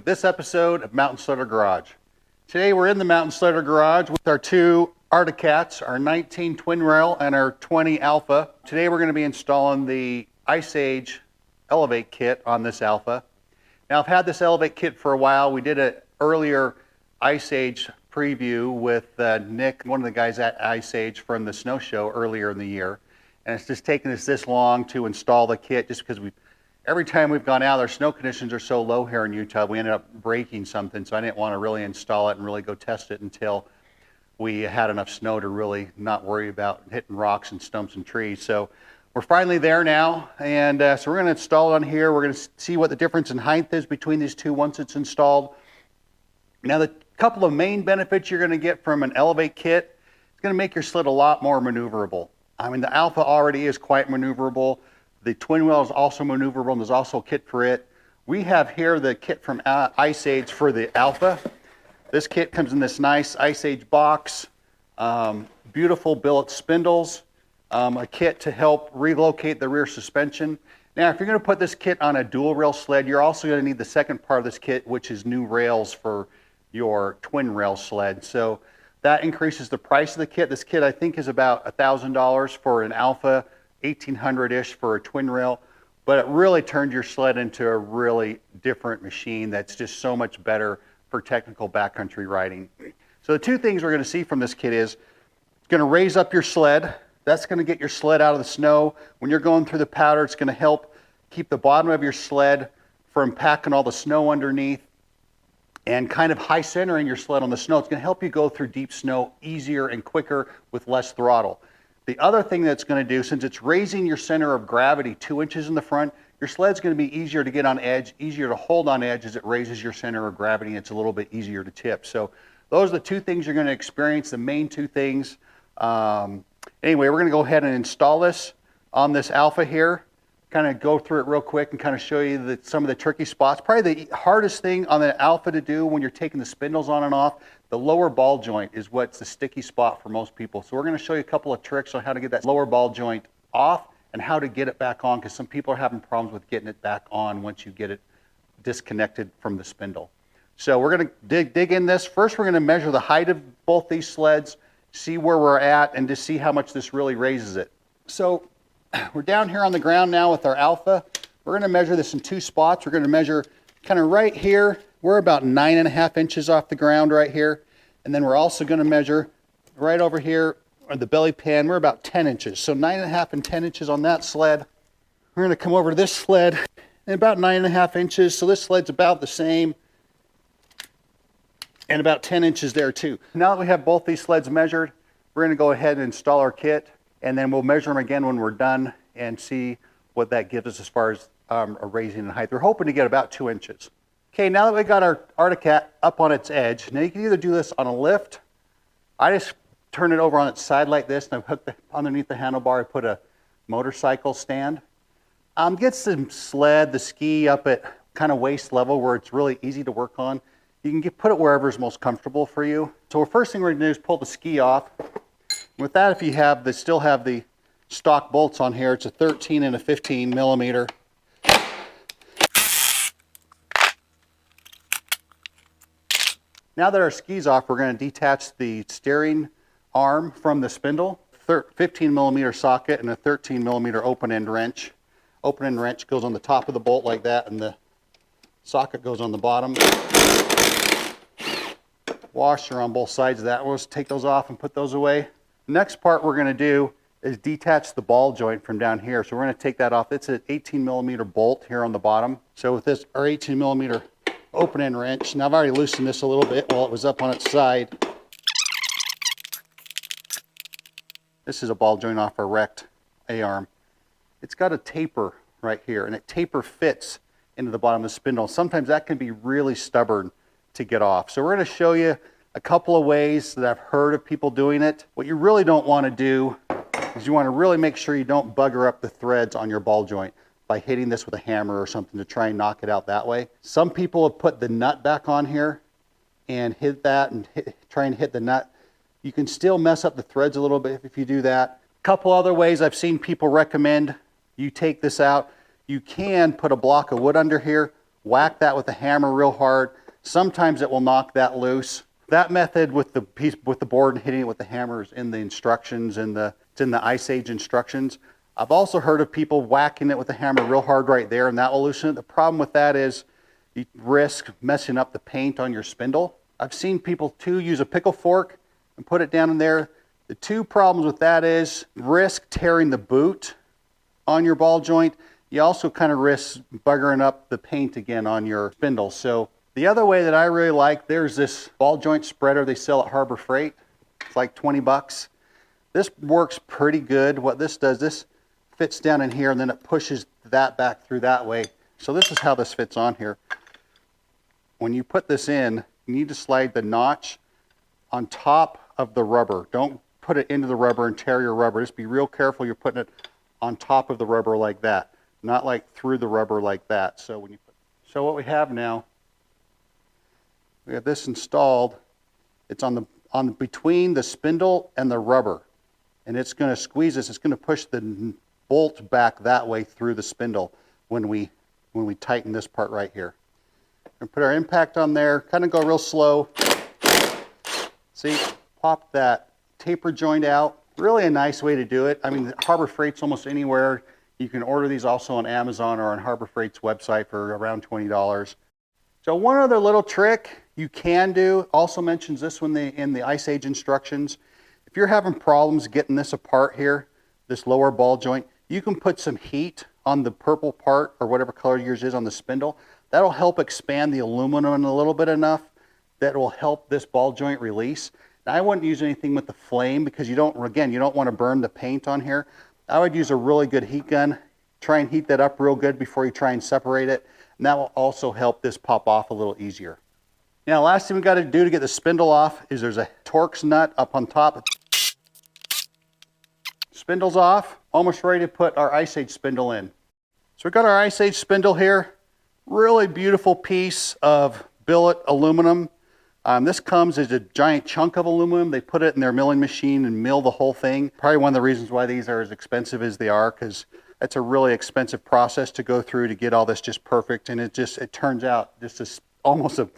this episode of Mountain Slider Garage. Today we're in the Mountain Slider Garage with our two Arctic Cats, our 19 twin rail and our 20 Alpha. Today we're going to be installing the Iceage Elevate kit on this Alpha. Now I've had this Elevate kit for a while. We did an earlier Iceage preview with Nick, one of the guys at Iceage from the snow show earlier in the year. And it's just taken us this long to install the kit just because every time we've gone out, our snow conditions are so low here in Utah, we ended up breaking something, so I didn't want to really install it and really go test it until we had enough snow to really not worry about hitting rocks and stumps and trees. So we're finally there now, and so we're going to install it on here. We're going to see what the difference in height is between these two once it's installed. Now, the couple of main benefits you're going to get from an Elevate kit, it's going to make your sled a lot more maneuverable. I mean, the Alpha already is quite maneuverable. The twin wheel is also maneuverable, and there's also a kit for it. We have here the kit from Iceage for the Alpha. This kit comes in this nice Iceage box, beautiful billet spindles, a kit to help relocate the rear suspension. Now, if you're going to put this kit on a dual rail sled, you're also going to need the second part of this kit, which is new rails for your twin rail sled. So that increases the price of the kit. This kit, I think, is about $1,000 for an Alpha, $1,800-ish for a twin rail, but it really turned your sled into a really different machine that's just so much better for technical backcountry riding. So the two things we're going to see from this kit is it's going to raise up your sled. That's going to get your sled out of the snow. When you're going through the powder, it's going to help keep the bottom of your sled from packing all the snow underneath and kind of high centering your sled on the snow. It's going to help you go through deep snow easier and quicker with less throttle. The other thing that's going to do, since it's raising your center of gravity 2 inches in the front, your sled's going to be easier to get on edge, easier to hold on edge as it raises your center of gravity, and it's a little bit easier to tip. So those are the two things you're going to experience, the main two things. Anyway, we're going to go ahead and install this on this Alpha here, kind of go through it real quick and kind of show you some of the tricky spots. Probably the hardest thing on the Alpha to do when you're taking the spindles on and off, the lower ball joint is what's the sticky spot for most people. So we're going to show you a couple of tricks on how to get that lower ball joint off and how to get it back on, because some people are having problems with getting it back on once you get it disconnected from the spindle. So we're going to dig in this. First, we're going to measure the height of both these sleds, see where we're at, and to see how much this really raises it. So we're down here on the ground now with our Alpha. We're going to measure this in two spots. We're going to measure kind of right here. We're about 9.5 inches off the ground right here. And then we're also going to measure right over here on the belly pan. We're about 10 inches. So 9.5 and 10 inches on that sled. We're going to come over to this sled and about 9.5 inches. So this sled's about the same and about 10 inches there too. Now that we have both these sleds measured, we're going to go ahead and install our kit, and then we'll measure them again when we're done and see what that gives us as far as a raising in height. We're hoping to get about 2 inches. Okay, now that we got our Arctic Cat up on its edge, now you can either do this on a lift. I just turn it over on its side like this, and I've hooked underneath the handlebar, I put a motorcycle stand. Get the sled, the ski up at kind of waist level where it's really easy to work on. You can put it wherever is most comfortable for you. So the first thing we're going to do is pull the ski off. With that, if you still have the stock bolts on here, it's a 13 and a 15 millimeter. Now that our ski's off, we're going to detach the steering arm from the spindle. 15 millimeter socket and a 13 millimeter open end wrench. Open end wrench goes on the top of the bolt like that, and the socket goes on the bottom. Washer on both sides of that. We'll just take those off and put those away. Next part we're going to do is detach the ball joint from down here. So we're going to take that off. It's an 18 millimeter bolt here on the bottom. So with this, our 18 millimeter open end wrench, now I've already loosened this a little bit while it was up on its side. This is a ball joint off our wrecked A-arm. It's got a taper right here, and it taper fits into the bottom of the spindle. Sometimes that can be really stubborn to get off. So we're going to show you a couple of ways that I've heard of people doing it. What you really don't want to do is you want to really make sure you don't bugger up the threads on your ball joint by hitting this with a hammer or something to try and knock it out that way. Some people have put the nut back on here and hit that and try and hit the nut. You can still mess up the threads a little bit if you do that. A couple other ways I've seen people recommend you take this out. You can put a block of wood under here, whack that with a hammer real hard. Sometimes it will knock that loose. That method with the piece, with the board and hitting it with the hammer is in the instructions, it's in the Iceage instructions. I've also heard of people whacking it with the hammer real hard right there, and that will loosen it. The problem with that is you risk messing up the paint on your spindle. I've seen people too use a pickle fork and put it down in there. The two problems with that is risk tearing the boot on your ball joint. You also kind of risk buggering up the paint again on your spindle. So the other way that I really like, there's this ball joint spreader they sell at Harbor Freight. It's like 20 bucks. This works pretty good. What this does, this fits down in here and then it pushes that back through that way. So this is how this fits on here. When you put this in, you need to slide the notch on top of the rubber. Don't put it into the rubber and tear your rubber. Just be real careful you're putting it on top of the rubber like that, not like through the rubber like that. So what we have now, we have this installed. It's on between the spindle and the rubber, and it's going to squeeze this. It's going to push the bolt back that way through the spindle when we tighten this part right here. And put our impact on there. Kind of go real slow. See, pop that taper joint out. Really a nice way to do it. I mean, Harbor Freight's almost anywhere. You can order these also on Amazon or on Harbor Freight's website for around $20. So one other little trick you can do, also mentions this one in the Iceage instructions. If you're having problems getting this apart here, this lower ball joint, you can put some heat on the purple part or whatever color yours is on the spindle. That'll help expand the aluminum a little bit enough that will help this ball joint release. Now, I wouldn't use anything with the flame because you don't want to burn the paint on here. I would use a really good heat gun. Try and heat that up real good before you try and separate it. And that will also help this pop off a little easier. Now, last thing we got to do to get the spindle off is there's a Torx nut up on top. Spindle's off, almost ready to put our Iceage spindle in. So we've got our Iceage spindle here. Really beautiful piece of billet aluminum. This comes as a giant chunk of aluminum. They put it in their milling machine and mill the whole thing. Probably one of the reasons why these are as expensive as they are, because that's a really expensive process to go through to get all this just perfect. And it turns out just almost a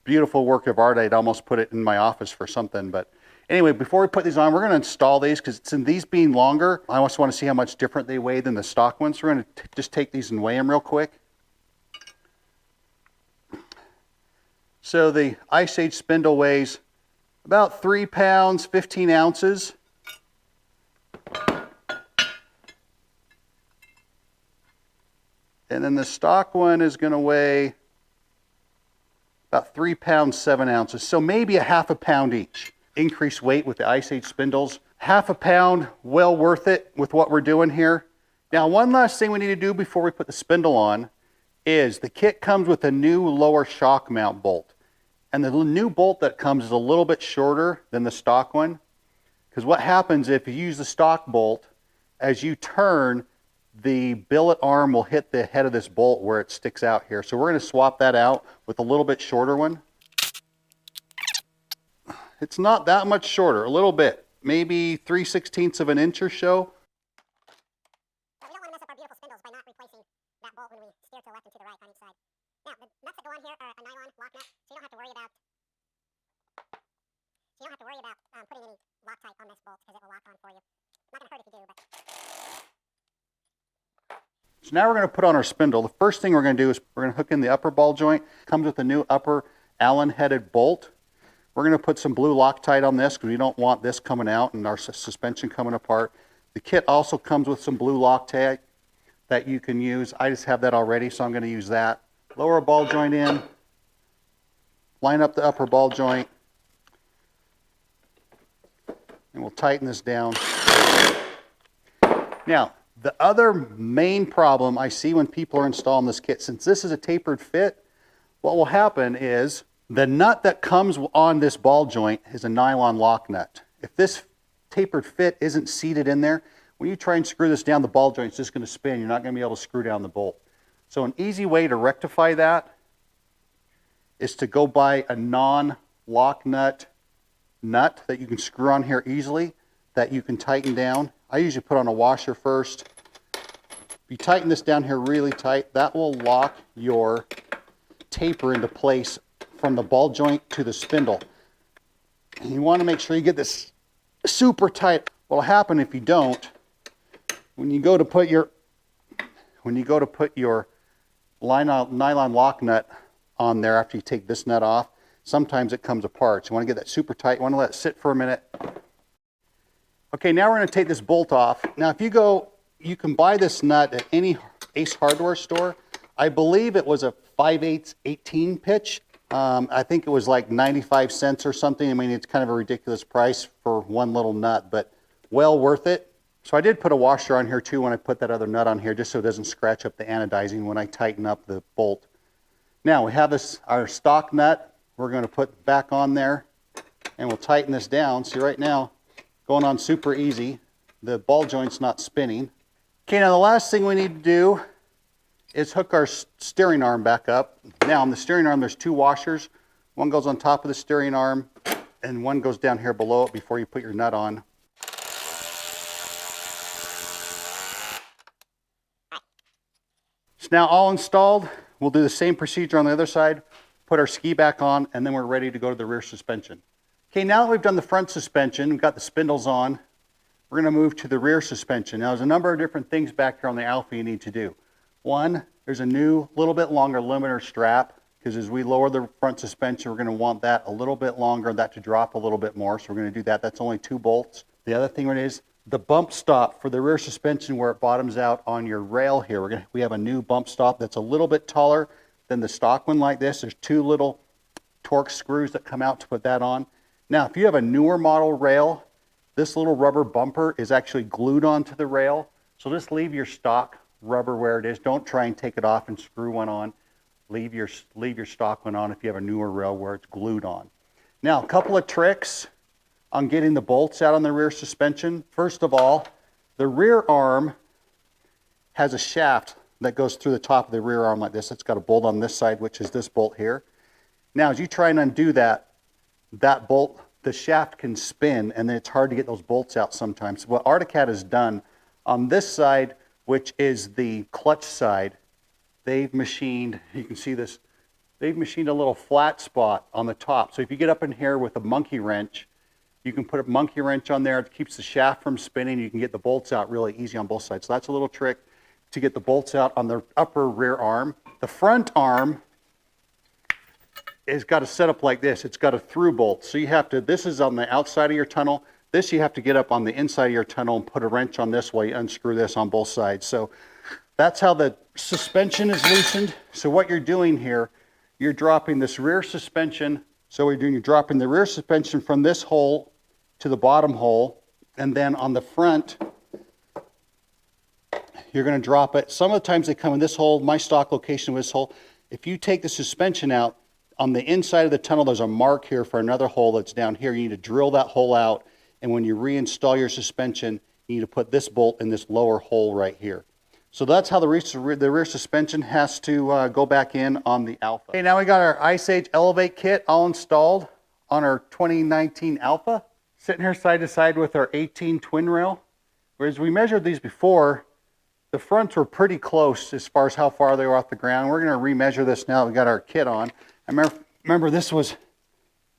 beautiful work of art. I'd almost put it in my office for something. But anyway, before we put these on, we're going to install these because these being longer, I also want to see how much different they weigh than the stock ones. So we're going to just take these and weigh them real quick. So the Iceage spindle weighs about 3 pounds, 15 ounces. And then the stock one is going to weigh about 3 pounds, 7 ounces. So maybe a half a pound each. Increased weight with the Iceage spindles. Half a pound, well worth it with what we're doing here. Now, one last thing we need to do before we put the spindle on is the kit comes with a new lower shock mount bolt. And the new bolt that comes is a little bit shorter than the stock one. Because what happens if you use the stock bolt, as you turn, the billet arm will hit the head of this bolt where it sticks out here. So we're going to swap that out with a little bit shorter one. It's not that much shorter, a little bit. Maybe 3/16 of an inch or so. But we don't want to mess up our beautiful spindles by not replacing that bolt when we steer to the left and to the right on each side. Now, the nuts that go on here are a nylon lock nut, so you don't have to worry about putting any Loctite on this bolt because it will lock on for you. Not going to hurt if you do, but... So now we're going to put on our spindle. The first thing we're going to do is we're going to hook in the upper ball joint. It comes with a new upper Allen-headed bolt. We're going to put some blue Loctite on this because we don't want this coming out and our suspension coming apart. The kit also comes with some blue Loctite that you can use. I just have that already, so I'm going to use that. Lower ball joint in, line up the upper ball joint, and we'll tighten this down. Now, the other main problem I see when people are installing this kit, since this is a tapered fit, what will happen is the nut that comes on this ball joint is a nylon lock nut. If this tapered fit isn't seated in there, when you try and screw this down, the ball joint's just going to spin. You're not going to be able to screw down the bolt. So an easy way to rectify that is to go buy a non-lock nut that you can screw on here easily, that you can tighten down. I usually put on a washer first. If you tighten this down here really tight, that will lock your taper into place from the ball joint to the spindle. And you want to make sure you get this super tight. What'll happen if you don't, when you go to put your nylon lock nut on there after you take this nut off, sometimes it comes apart. So you want to get that super tight. You want to let it sit for a minute. Okay, now we're going to take this bolt off. Now if you can buy this nut at any Ace Hardware store. I believe it was a 5/8 18 pitch. I think it was like 95 cents or something. I mean, it's kind of a ridiculous price for one little nut, but well worth it. So I did put a washer on here too when I put that other nut on here, just so it doesn't scratch up the anodizing when I tighten up the bolt. Now we have our stock nut. We're going to put back on there, and we'll tighten this down. See, right now, going on super easy. The ball joint's not spinning. Okay, now the last thing we need to do is hook our steering arm back up. Now on the steering arm, there's two washers. One goes on top of the steering arm, and one goes down here below it before you put your nut on. It's now all installed. We'll do the same procedure on the other side, put our ski back on, and then we're ready to go to the rear suspension. Okay, now that we've done the front suspension, we've got the spindles on, we're going to move to the rear suspension. Now there's a number of different things back here on the Alpha you need to do. One, there's a new, little bit longer limiter strap, because as we lower the front suspension, we're going to want that a little bit longer, that to drop a little bit more, so we're going to do that. That's only 2 bolts. The other thing is the bump stop for the rear suspension where it bottoms out on your rail here. We have a new bump stop that's a little bit taller than the stock one like this. There's 2 little Torx screws that come out to put that on. Now, if you have a newer model rail, this little rubber bumper is actually glued onto the rail. So just leave your stock rubber where it is. Don't try and take it off and screw one on. Leave your stock one on if you have a newer rail where it's glued on. Now, a couple of tricks on getting the bolts out on the rear suspension. First of all, the rear arm has a shaft that goes through the top of the rear arm like this. It's got a bolt on this side, which is this bolt here. Now, as you try and undo that bolt, the shaft can spin, and then it's hard to get those bolts out sometimes. What Arctic has done on this side, which is the clutch side, they've machined, you can see this, they've machined a little flat spot on the top. So if you get up in here with a monkey wrench, you can put a monkey wrench on there. It keeps the shaft from spinning. You can get the bolts out really easy on both sides. So that's a little trick to get the bolts out on the upper rear arm. The front arm has got a setup like this. It's got a through bolt. So you have to, this is on the outside of your tunnel. This you have to get up on the inside of your tunnel and put a wrench on this while you unscrew this on both sides. So that's how the suspension is loosened. So what you're doing here, you're dropping this rear suspension. So you're dropping the rear suspension from this hole to the bottom hole. And then on the front, you're going to drop it. Some of the times they come in this hole. My stock location was this hole. If you take the suspension out, on the inside of the tunnel, there's a mark here for another hole that's down here. You need to drill that hole out. And when you reinstall your suspension, you need to put this bolt in this lower hole right here. So that's how the rear suspension has to go back in on the Alpha. Okay, now we got our Iceage Elevate kit all installed on our 2019 Alpha. Sitting here side to side with our 18 twin rail. Whereas we measured these before, the fronts were pretty close as far as how far they were off the ground. We're going to remeasure this now that we got our kit on. I remember this was,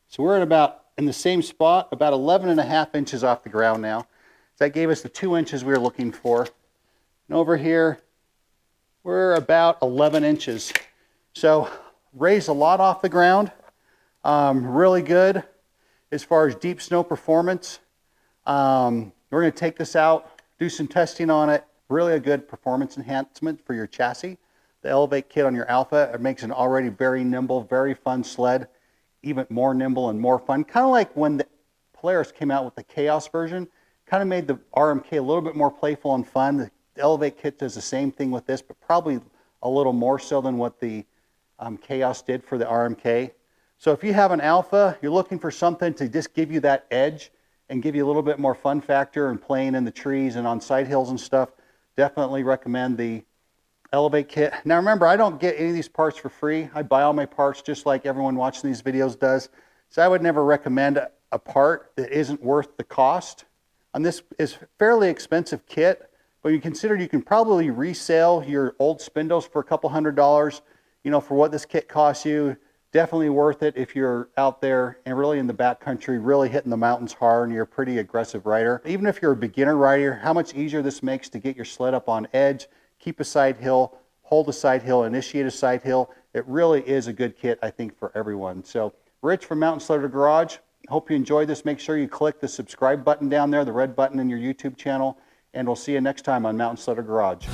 so we're at about, in the same spot, about 11.5 inches off the ground now. So that gave us the 2 inches we were looking for. And over here, we're about 11 inches. So raised a lot off the ground. Really good as far as deep snow performance. We're going to take this out, do some testing on it. Really a good performance enhancement for your chassis. The Elevate kit on your Alpha, it makes an already very nimble, very fun sled, even more nimble and more fun. Kind of like when the Polaris came out with the Chaos version, kind of made the RMK a little bit more playful and fun. The Elevate kit does the same thing with this, but probably a little more so than what the Chaos did for the RMK. So if you have an Alpha, you're looking for something to just give you that edge and give you a little bit more fun factor and playing in the trees and on side hills and stuff, definitely recommend the Elevate kit. Now remember, I don't get any of these parts for free. I buy all my parts just like everyone watching these videos does. So I would never recommend a part that isn't worth the cost. And this is fairly expensive kit, but you consider you can probably resell your old spindles for a couple $100. You know, for what this kit costs you, definitely worth it if you're out there and really in the backcountry, really hitting the mountains hard and you're a pretty aggressive rider. Even if you're a beginner rider, how much easier this makes to get your sled up on edge, keep a side hill, hold a side hill, initiate a side hill. It really is a good kit, I think, for everyone. So Rich from Mountain Sledder Garage, hope you enjoyed this. Make sure you click the subscribe button down there, the red button in your YouTube channel, and we'll see you next time on Mountain Sledder Garage.